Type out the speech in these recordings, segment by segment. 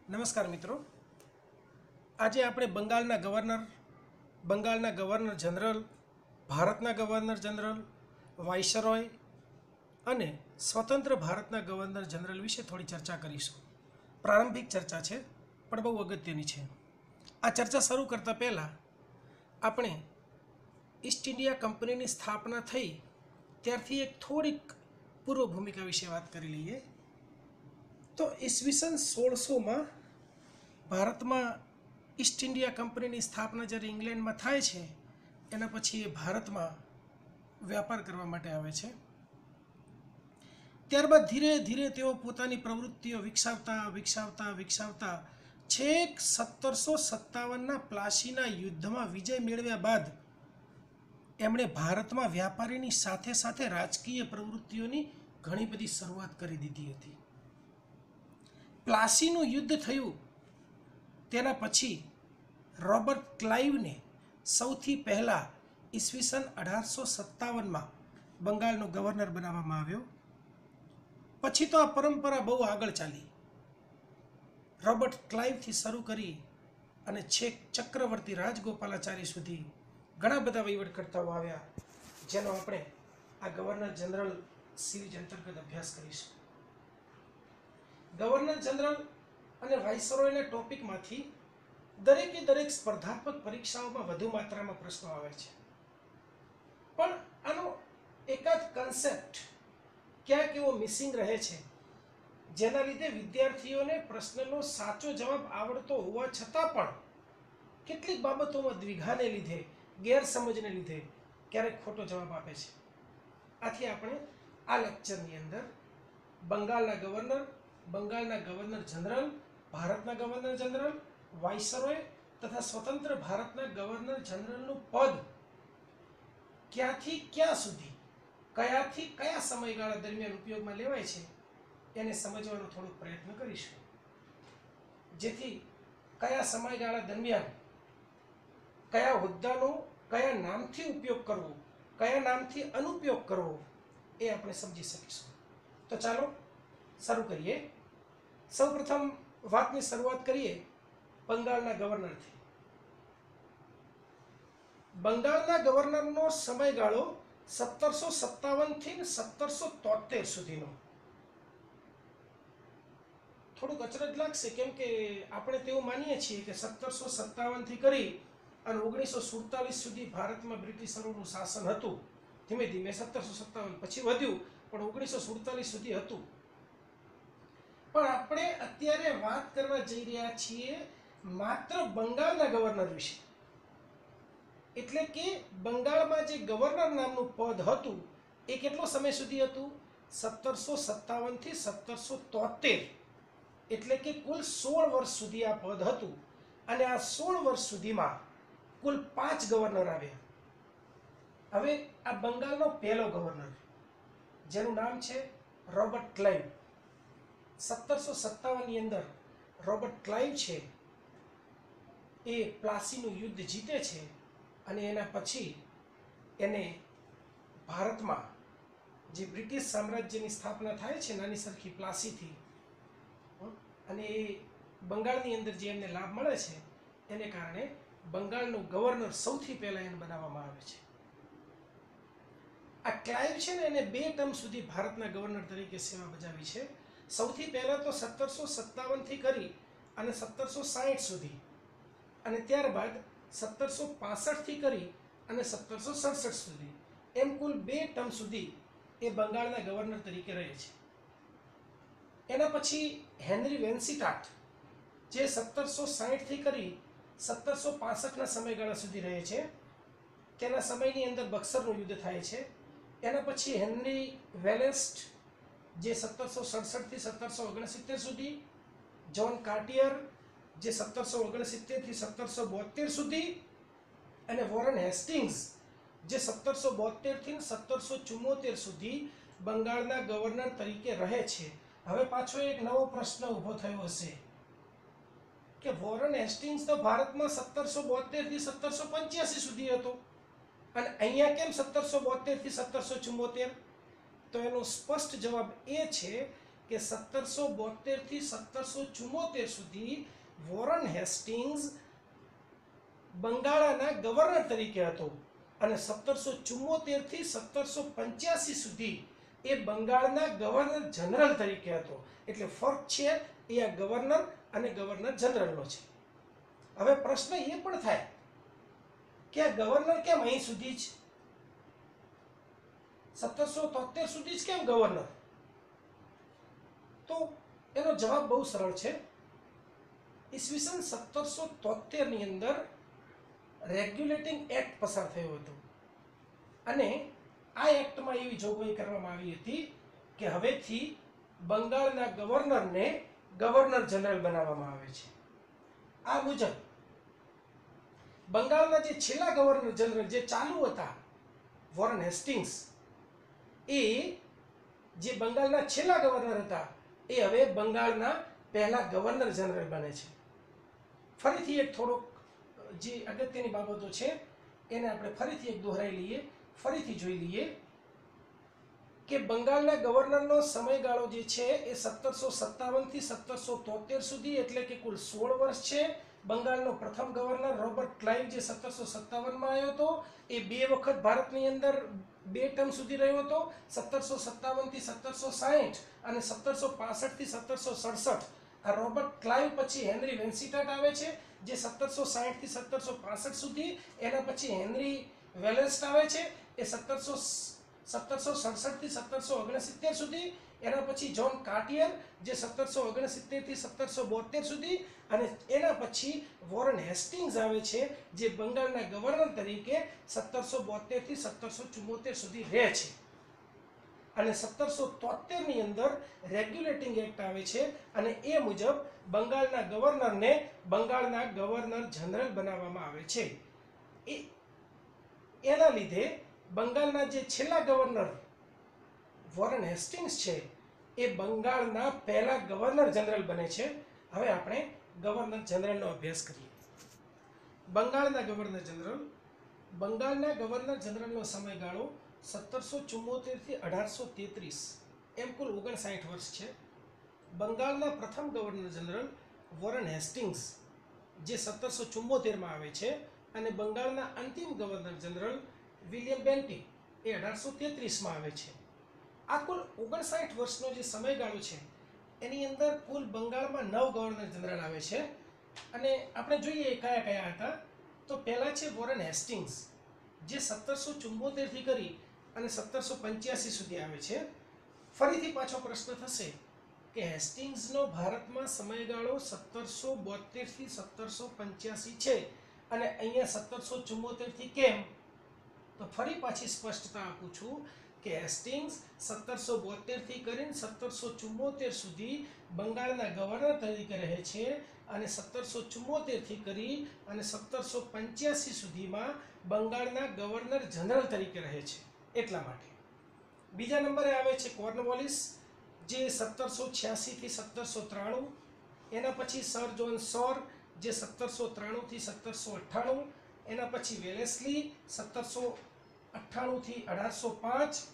નમસ્કાર મિત્રો, આજે આપણે બંગાળના ગવર્નર જનરલ, ભારતના ગવર્નર જનરલ, વાઇસરોય અને સ્વતંત્ર ભારતના ગવર્નર જનરલ વિશે થોડી ચર્ચા કરીશું. પ્રારંભિક ચર્ચા છે પણ બહુ અગત્યની છે. આ ચર્ચા શરૂ કરતાં પહેલાં આપણે ઈસ્ટ ઇન્ડિયા કંપનીની સ્થાપના થઈ ત્યારથી એક થોડીક પૂર્વ ભૂમિકા વિશે વાત કરી લઈએ. તો ઈસવીસન 1600માં ભારતમાં ઈસ્ટ ઇન્ડિયા કંપનીની સ્થાપના જ્યારે ઇંગ્લેન્ડમાં થાય છે, એના પછી એ ભારતમાં વ્યાપાર કરવા માટે આવે છે. ત્યારબાદ ધીરે ધીરે તેઓ પોતાની પ્રવૃત્તિઓ વિકસાવતા છેક 1757ના પ્લાસીના યુદ્ધમાં વિજય મેળવ્યા બાદ એમણે ભારતમાં વ્યાપારીની સાથે સાથે રાજકીય પ્રવૃત્તિઓની ઘણી બધી શરૂઆત કરી દીધી હતી. પ્લાસીનું યુદ્ધ થયું તેના પછી રોબર્ટ ક્લાઇવને સૌથી પહેલાં ઈસવીસન 1857માં બંગાળનો ગવર્નર બનાવવામાં આવ્યો. પછી તો આ પરંપરા બહુ આગળ ચાલી. રોબર્ટ ક્લાઇવથી શરૂ કરી અને છેક ચક્રવર્તી રાજગોપાલાચારી સુધી ઘણા બધા વહીવટકર્તાઓ આવ્યા, જેનો આપણે આ ગવર્નર જનરલ સિરીઝ અંતર્ગત અભ્યાસ કરીશું. ગવર્નર જનરલ અને વાઇસરોયના ટોપિકમાંથી દરેક સ્પર્ધાત્મક પરીક્ષાઓમાં વધુ માત્રામાં પ્રશ્નો આવે છે, પણ આનો એકાદ કન્સેપ્ટ ક્યાંક એવો મિસિંગ રહે છે, જેના લીધે વિદ્યાર્થીઓને પ્રશ્નનો સાચો જવાબ આવડતો હોવા છતાં પણ કેટલીક બાબતોમાં દ્વિધાને લીધે, ગેરસમજને લીધે ક્યારેક ખોટો જવાબ આપે છે. આથી આપણે આ લેક્ચરની અંદર બંગાળના ગવર્નર જનરલ, ભારતના ગવર્નર જનરલ, વાઇસરોય તથા સ્વતંત્ર ભારતના ગવર્નર જનરલનું પદ ક્યાંથી ક્યાં સુધી, કયાથી કયા સમયગાળા દરમિયાન ઉપયોગમાં લેવાય છે એને સમજવાનો થોડો પ્રયત્ન કરીશું, જેથી કયા સમયગાળા દરમિયાન કયા હોદ્દાનો કયા નામથી ઉપયોગ કરવો, કયા નામથી અનુપયોગ કરવો એ આપણે સમજી શકીશું. તો ચાલો શરૂ કરીએ. સૌપ્રથમ વાતની શરૂઆત કરીએ બંગાળના ગવર્નરથી. બંગાળના ગવર્નરનો સમયગાળો 1757થી 1773 સુધીનો. થોડુંક અચરજ લાગશે, કેમ કે આપણે તેવું માનીએ છીએ કે 1757થી કરી અને 1947 સુધી ભારતમાં બ્રિટિશરોનું શાસન હતું. ધીમે ધીમે 1757 પછી વધ્યું, પણ 1947 સુધી હતું. પણ આપણે અત્યારે વાત કરવા જઈ રહ્યા છીએ માત્ર બંગાળના ગવર્નર વિશે. એટલે કે બંગાળમાં જે ગવર્નર નામનું પદ હતું એ કેટલો સમય સુધી હતું? 1757થી 1773, એટલે કે કુલ 16 વર્ષ સુધી આ પદ હતું. અને આ 16 વર્ષ સુધીમાં કુલ 5 ગવર્નર આવ્યા. હવે આ બંગાળનો પહેલો ગવર્નર, જેનું નામ છે રોબર્ટ ક્લાઇવ. 1757ની અંદર રોબર્ટ ક્લાઇવ છે એ પ્લાસીનું યુદ્ધ જીતે છે અને એના પછી એને ભારતમાં જે બ્રિટિશ સામ્રાજ્યની સ્થાપના થાય છે નાની સરખી પ્લાસીથી, અને એ બંગાળની અંદર જે એમને લાભ મળે છે એને કારણે બંગાળનો ગવર્નર સૌથી પહેલાં એને બનાવવામાં આવે છે. આ ક્લાઇવ છે ને એને 2 ટર્મ સુધી ભારતના ગવર્નર તરીકે સેવા બજાવી છે. સૌથી પહેલાં તો 1757થી કરી અને 1760 સુધી, અને ત્યારબાદ 1765થી કરી અને 1767 સુધી, એમ કુલ 2 ટર્મ સુધી એ બંગાળના ગવર્નર તરીકે રહે છે. એના પછી હેનરી વેન્સીટાટ, જે 1760થી કરી 1765ના સમયગાળા સુધી રહે છે. તેના સમયની અંદર બક્સરનું યુદ્ધ થાય છે. એના પછી હેનરી વેલેસ્ટ, જે 1767થી 1769 સુધી, જ્હોન કાર્ટિયર, જે 1769થી 1772 સુધી, અને વોરન હેસ્ટિંગ્સ, જે 1772થી 1774 સુધી બંગાળના ગવર્નર તરીકે રહે છે. હવે પાછો એક નવો પ્રશ્ન ઊભો થયો હશે કે વોરન હેસ્ટિંગ્સ તો ભારતમાં 1772થી 1785 સુધી હતો, અને અહીંયા કેમ 1772થી 1774? તો એનો સ્પષ્ટ જવાબ એ છે કે 1772 થી 1774 સુધી વોરન હેસ્ટિંગ્સ બંગાળના ગવર્નર તરીકે હતો અને 1774 થી 1785 સુધી એ બંગાળના ગવર્નર જનરલ તરીકે હતો. એટલે ફરક છે એ આ ગવર્નર અને ગવર્નર જનરલનો છે. હવે પ્રશ્ન એ પણ થાય કે આ ગવર્નર કેમ અહીં સુધી જ, 1773 સુધી જ કેમ ગવર્નર? તો એનો જવાબ બહુ સરળ છે. ઈસવીસન 1773 ની અંદર રેગ્યુલેટિંગ એક્ટ પસાર થયો હતો અને આ એક્ટમાં એવી જોગવાઈ કરવામાં આવી હતી કે હવેથી બંગાળના ગવર્નરને ગવર્નર જનરલ બનાવવામાં આવે છે. આ મુજબ બંગાળના જે છેલ્લા ગવર્નર જનરલ જે ચાલુ હતા વોરન હેસ્ટિંગ્સ, એ જે બંગાળના છેલ્લા ગવર્નર હતા એ હવે બંગાળના પહેલા ગવર્નર જનરલ બને છે. ફરીથી એક થોડોક જે અગત્યની બાબતો છે એને આપણે ફરીથી એક દોહરાઈ લઈએ, ફરીથી જોઈ લઈએ કે બંગાળના ગવર્નરનો સમયગાળો જે છે એ 1757 થી 1773 સુધી, એટલે કે કુલ 16 વર્ષ છે. બંગાળનો પ્રથમ ગવર્નર રોબર્ટ ક્લાઇવ જે 1757 માં આવ્યો હતો, એ 2 વખત ભારતની અંદર 2 ટર્મ સુધી રહ્યો હતો, 1757 થી 1760 અને 1765 થી 1767. આ રોબર્ટ ક્લાઇવ પછી હેનરી વેન્સિટાટ આવે છે જે 1760 થી 1765 સુધી, એના પછી હેનરી વેલેસ્ટ આવે છે એ 1767 થી 1769 સુધી, એના પછી જ્હોન કાર્ટિયર જે 1769 થી 1772 સુધી, અને એના પછી વોરન હેસ્ટિંગ્સ આવે છે જે બંગાળના ગવર્નર તરીકે 1772 થી 1774 સુધી રહે છે. અને 1773 ની અંદર રેગ્યુલેટિંગ એક્ટ આવે છે અને એ મુજબ બંગાળના ગવર્નરને બંગાળના ગવર્નર જનરલ બનાવવામાં આવે છે. એના લીધે બંગાળના જે છેલ્લા ગવર્નર વોરન હેસ્ટિંગ્સ છે એ બંગાળના પહેલા ગવર્નર જનરલ બને છે. હવે આપણે ગવર્નર જનરલનો અભ્યાસ કરીએ. બંગાળના ગવર્નર જનરલનો સમયગાળો 1774 થી 1833, એમ કુલ 59 વર્ષ છે. બંગાળના પ્રથમ ગવર્નર જનરલ વોરન હેસ્ટિંગ્સ જે 1774 માં આવે છે અને બંગાળના અંતિમ ગવર્નર જનરલ વિલિયમ બેન્ટિક એ 1833 માં આવે છે. આ કુલ 59 વર્ષનો જે સમયગાળો છે એની અંદર કુલ બંગાળમાં 9 ગવર્નર જનરલ આવે છે અને આપણે જોઈએ કયા કયા હતા. તો પહેલા છે વોરન હેસ્ટિંગ્સ જે 1774 થી કરી અને 1785 સુધી આવે છે. ફરીથી પાછો પ્રશ્ન થશે કે હેસ્ટિંગ્સનો ભારતમાં સમયગાળો 1772 થી 1785 છે અને અહીંયા 1774 થી કેમ? તો ફરી પાછી સ્પષ્ટતા આપું છું કે હેસ્ટિંગ્સ 1772 થી કરીને 1774 સુધી બંગાળના ગવર્નર તરીકે રહે છે અને 1774 થી કરી અને 1785 સુધીમાં બંગાળના ગવર્નર જનરલ તરીકે રહે છે. એટલા માટે બીજા નંબરે આવે છે કોર્નવોલિસ જે 1786 થી 1793, એના પછી સર જોન સોર જે 1793 થી 1798, એના પછી વેલેસ્લી 1798 થી 1805,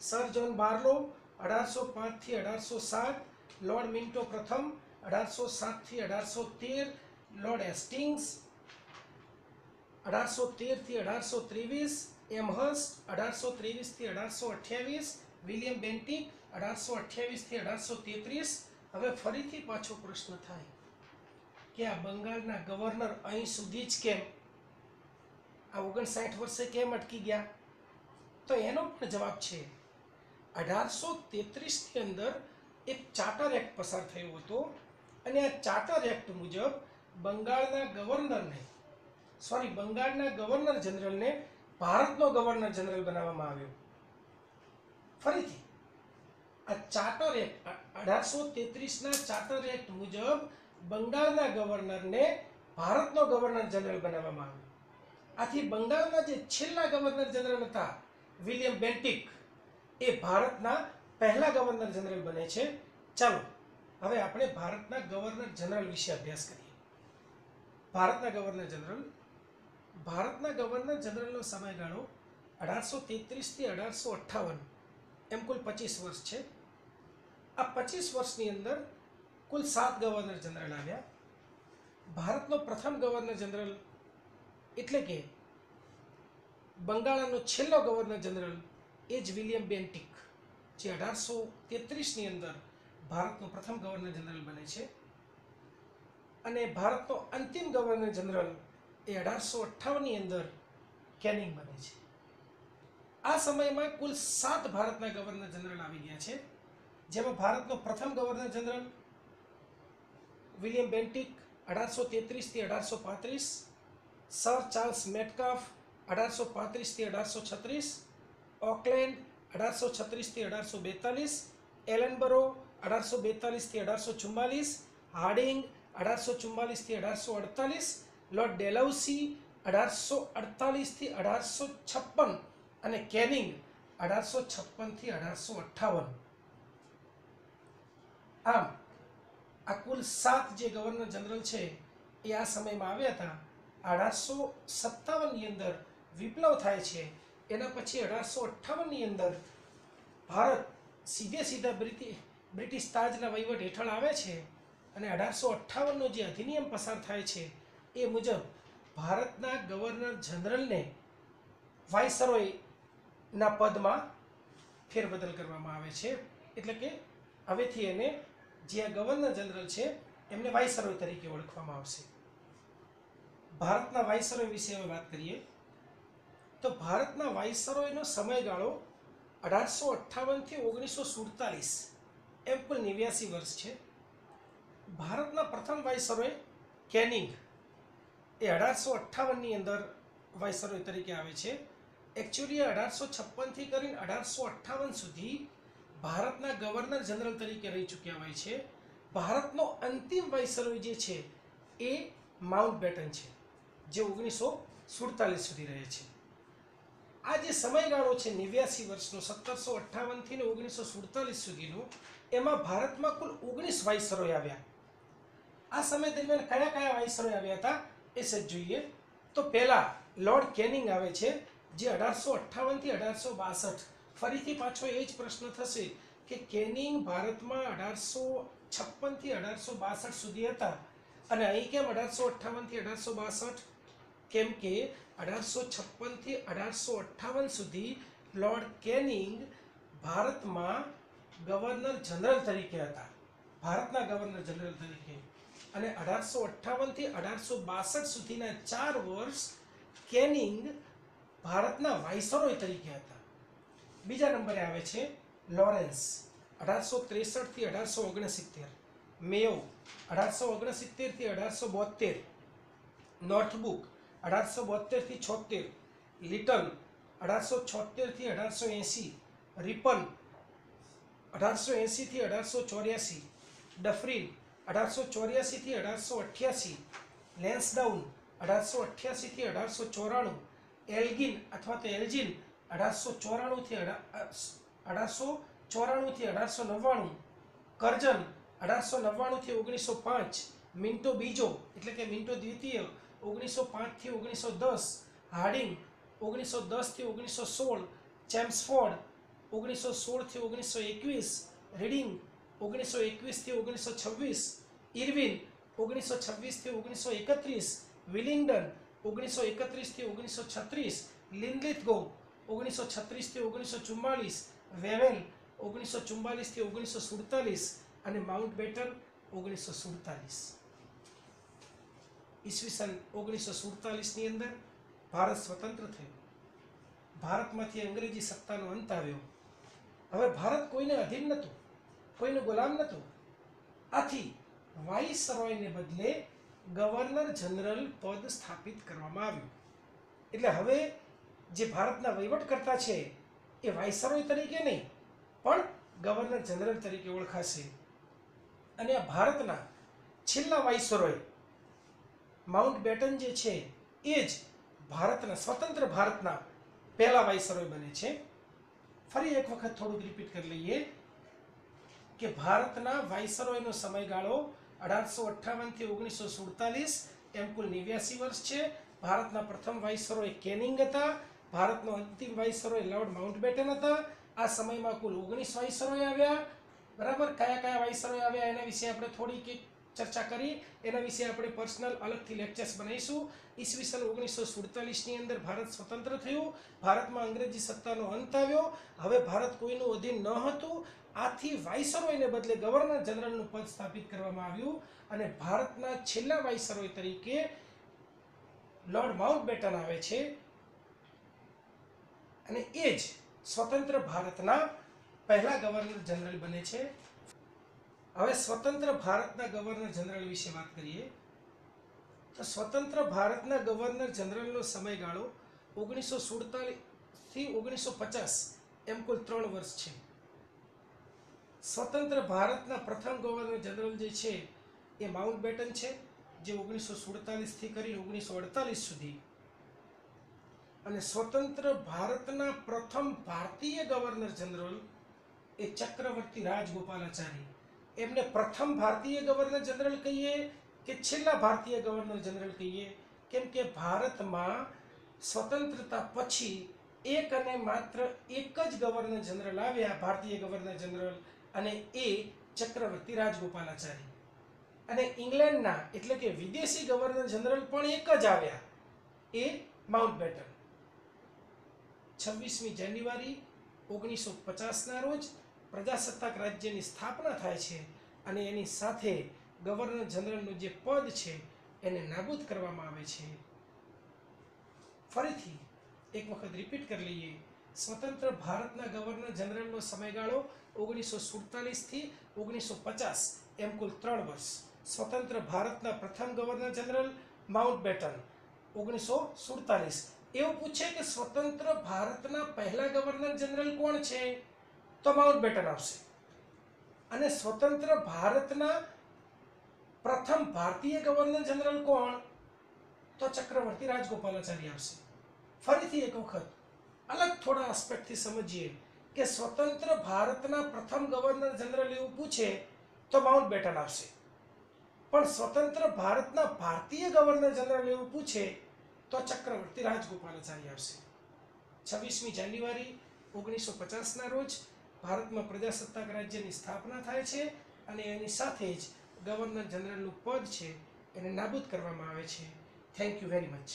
સર જોન બાર્લો 1805 થી 1807, લોર્ડ મિન્ટો પ્રથમ 1807 થી 1813, લોર્ડ હેસ્ટિંગ્સ 1813 થી 1823, એમહર્સ્ટ 1823 થી 1828, વિલિયમ બેન્ટિક 1828 થી 1833. હવે ફરીથી પાછો પ્રશ્ન થાય કે આ બંગાળના ગવર્નર અહીં સુધી જ કેમ, આ 59 વર્ષે કેમ અટકી ગયા? તો એનો પણ જવાબ છે 1833 ની અંદર એક ચાર્ટર એક્ટ પસાર થયો હતો અને આ ચાર્ટર એક્ટ મુજબ બંગાળના ગવર્નર જનરલને ભારતનો ગવર્નર જનરલ બનાવવામાં આવ્યો. ફરીથી આ ચાર્ટર એક્ટ 1833 ના ચાર્ટર એક્ટ મુજબ બંગાળના ગવર્નરને ભારતનો ગવર્નર જનરલ બનાવવામાં આવ્યો. આથી બંગાળના જે છેલ્લા ગવર્નર જનરલ હતા વિલિયમ બેન્ટિક એ ભારતના પહેલા ગવર્નર જનરલ બને છે. ચાલો હવે આપણે ભારતના ગવર્નર જનરલ વિશે અભ્યાસ કરીએ. ભારતના ગવર્નર જનરલનો સમયગાળો 1833 થી 1858, એમ કુલ 25 વર્ષ છે. આ 25 વર્ષની અંદર કુલ 7 ગવર્નર જનરલ આવ્યા. ભારતનો પ્રથમ ગવર્નર જનરલ એટલે કે બંગાળનો છેલ્લો ગવર્નર જનરલ એ જ વિલિયમ બેન્ટિક, જે 1833ની અંદર ભારતનો પ્રથમ ગવર્નર જનરલ બને છે. અને ભારતનો અંતિમ ગવર્નર જનરલ એ 1858ની અંદર કેનિંગ બને છે. આ સમયમાં કુલ 7 ભારતના ગવર્નર જનરલ આવી ગયા છે, જેમાં ભારતનો પ્રથમ ગવર્નર જનરલ વિલિયમ બેન્ટિક 1833થી 1835, સર ચાર્લ્સ મેટકાફ 1835થી 1836, ઓકલેન્ડ 1836થી 1842, એલનબરો 1842થી 1844, હાર્ડિંગ 1844થી 1848, લોર્ડ ડેલાઉસી 1848થી 1856 અને કેનિંગ 1856થી 1858. આમ આ કુલ 7 જે ગવર્નર જનરલ છે એ આ સમયમાં આવ્યા હતા. 1857ની અંદર વિપ્લવ થાય છે. એના પછી 1858ની અંદર ભારત સીધા બ્રિટિશ તાજના વહીવટ હેઠળ આવે છે. અને 1858નો જે અધિનિયમ પસાર થાય છે એ મુજબ ભારતના ગવર્નર જનરલને વાઇસરોયના પદમાં ફેરબદલ કરવામાં આવે છે. એટલે કે હવેથી એને જે ગવર્નર જનરલ છે એમને વાઇસરોય તરીકે ઓળખવામાં આવશે. ભારતના વાઇસરોય વિશે હવે વાત કરીએ તો ભારતના વાઇસરોયનો સમયગાળો 1858થી 1947 એમ કુલ 89 વર્ષ છે. ભારતના પ્રથમ વાઇસરોય કેનિંગ એ 1858ની અંદર વાઇસરોય તરીકે આવે છે. એકચ્યુઅલી 1856થી કરીને 1858 સુધી ભારતના ગવર્નર જનરલ તરીકે રહી ચૂક્યા હોય છે. ભારતનો અંતિમ વાઇસરોય જે છે એ માઉન્ટબેટન છે, જે 1947 સુધી રહે છે. આ જે સમયગાળો છે 89 વર્ષનો 1758થી 1947 સુધીનો, એમાં ભારતમાં કુલ 19 વાઇસરોય આવ્યા. આ સમય દરમિયાન કયા કયા વાઇસરોય આવ્યા હતા એ સજ જોઈએ તો પહેલા લોર્ડ કેનિંગ આવે છે, જે 1858થી 1862. ફરીથી પાછો એ જ પ્રશ્ન થશે કે કેનિંગ ભારતમાં 1856થી 1862 સુધી હતા અને અહીં કેમ 1858થી 1862? કેમ કે 1856થી 1858 સુધી લોર્ડ કેનિંગ ભારતમાં ગવર્નર જનરલ તરીકે હતા, ભારતના ગવર્નર જનરલ તરીકે. અને 1858થી 1862 સુધીના 4 વર્ષ કેનિંગ ભારતના વાઇસરોય તરીકે હતા. બીજા નંબરે આવે છે લોરેન્સ 1863થી 1869, મેયો 1869થી 1872, નોર્થબુક 1872થી 76, લિટન 1876થી 1880, રિપન 1880થી 1884, ડફરીન 1884થી 1888, લેન્સડાઉન 1888થી 1894, એલ્ગિન અથવા તો એલ્જિન 1894થી 1899, કરજન 1899થી 1905, મિન્ટો બીજો એટલે કે મિન્ટો દ્વિતીય 1905થી 1910, હાર્ડિંગ 1910થી 1916, ચેમ્સફોર્ડ 1916થી 1921, રીડિંગ 1921થી 1926, ઇરવિન 1926થી 1931, વિલિંગડન 1931થી 1936, લિનલિથગો 1936થી 1944, વેવેલ 1944થી 1947 અને માઉન્ટબેટન 1947. ઈસવીસન 1947ની અંદર ભારત સ્વતંત્ર થયું. ભારતમાંથી અંગ્રેજી સત્તાનો અંત આવ્યો. હવે ભારત કોઈને અધીન નહોતું, કોઈને ગુલામ નહોતું. આથી વાઇસરોયને બદલે ગવર્નર જનરલ પદ સ્થાપિત કરવામાં આવ્યું. એટલે હવે જે ભારતના વહીવટકર્તા છે એ વાઇસરોય તરીકે નહીં પણ ગવર્નર જનરલ તરીકે ઓળખાશે. અને આ ભારતના છેલ્લા વાઇસરોય માઉન્ટબેટન જે છે એ જ ભારતના સ્વતંત્ર ભારતના પહેલા વાઇસરોય બને છે. ફરી એક વખત થોડુંક રિપીટ કરી લઈએ કે ભારતના વાઇસરોયનો સમયગાળો 1858થી 1947 એમ કુલ 89 વર્ષ છે. ભારતના પ્રથમ વાઇસરોય કેનિંગ હતા. ભારતનો અંતિમ વાઇસરોય લોર્ડ માઉન્ટબેટન હતા. આ સમયમાં કુલ 19 વાઇસરોય આવ્યા બરાબર. કયા કયા વાઇસરોય આવ્યા એના વિશે આપણે થોડીક ચર્ચા કરી. એના વિશે આપણે પર્સનલ અલગથી લેક્ચર્સ બનાવીશું. ઈસવીસન 1947ની અંદર ભારત સ્વતંત્ર થયું. ભારતમાં અંગ્રેજી સત્તાનો અંત આવ્યો. હવે ભારત કોઈનું અધીન ન હતું. આથી વાઇસરોયને બદલે ગવર્નર જનરલનું પદ સ્થાપિત કરવામાં આવ્યું અને ભારતના છેલ્લા વાઇસરોય તરીકે લોર્ડ માઉન્ટબેટન આવે છે અને એ જ સ્વતંત્ર ભારતના પહેલા ગવર્નર જનરલ બને છે. હવે સ્વતંત્ર ભારતના ગવર્નર જનરલ વિશે વાત કરીએ તો સ્વતંત્ર ભારતના ગવર્નર જનરલનો સમયગાળો 1947 થી 1950 એમ કુલ 3 વર્ષ છે. સ્વતંત્ર ભારતના પ્રથમ ગવર્નર જનરલ જે છે એ માઉન્ટબેટન છે, જે 1947 થી કરી 1948 સુધી. અને સ્વતંત્ર ભારતના પ્રથમ ભારતીય ગવર્નર જનરલ એ ચક્રવર્તી રાજગોપાલાચારી. એમને પ્રથમ ભારતીય ગવર્નર જનરલ કહીએ કે છેલ્લા ભારતીય ગવર્નર જનરલ કહીએ, કેમ કે ભારતમાં સ્વતંત્રતા પછી એક અને માત્ર એક જ ગવર્નર જનરલ આવ્યા, ભારતીય ગવર્નર જનરલ, અને એ ચક્રવર્તી રાજગોપાલાચારી. અને ઇંગ્લેન્ડના એટલે કે વિદેશી ગવર્નર જનરલ પણ એક જ આવ્યા, એ માઉન્ટબેટન. 26મી જાન્યુઆરી 1950ના રોજ પ્રજાસત્તાક રાજ્યની સ્થાપના થાય છે અને એની સાથે ગવર્નર જનરલનું જે પદ છે એને નાબૂદ કરવામાં આવે છે. ફરીથી એક વખત રિપીટ કરી લઈએ. સ્વતંત્ર ભારતના ગવર્નર જનરલનો સમયગાળો 1947 થી 1950 એમ કુલ 3 વર્ષ. સ્વતંત્ર ભારતના પ્રથમ ગવર્નર જનરલ માઉન્ટબેટન 1947. એવું પૂછે કે સ્વતંત્ર ભારતના પહેલા ગવર્નર જનરલ કોણ છે, તો માઉન્ટબેટન આવશે. અને સ્વતંત્ર ભારતના પ્રથમ ભારતીય ગવર્નર જનરલ કોણ, તો ચક્રવર્તી રાજગોપાલાચારી આવશે. ફરીથી એક વખત અલગ થોડા આસ્પેક્ટથી સમજીએ કે સ્વતંત્ર ભારતના પ્રથમ ગવર્નર જનરલ એવું પૂછે તો માઉન્ટબેટન આવશે. પણ સ્વતંત્ર ભારતના ભારતીય ગવર્નર જનરલ એવું પૂછે તો ચક્રવર્તી રાજગોપાલાચારી આવશે. 26મી જાન્યુઆરી 1950ના રોજ ભારતમાં પ્રજાસત્તાક રાજ્યની સ્થાપના થાય છે અને એની સાથે જ ગવર્નર જનરલનું પદ છે એને નાબૂદ કરવામાં આવે છે. Thank you very much.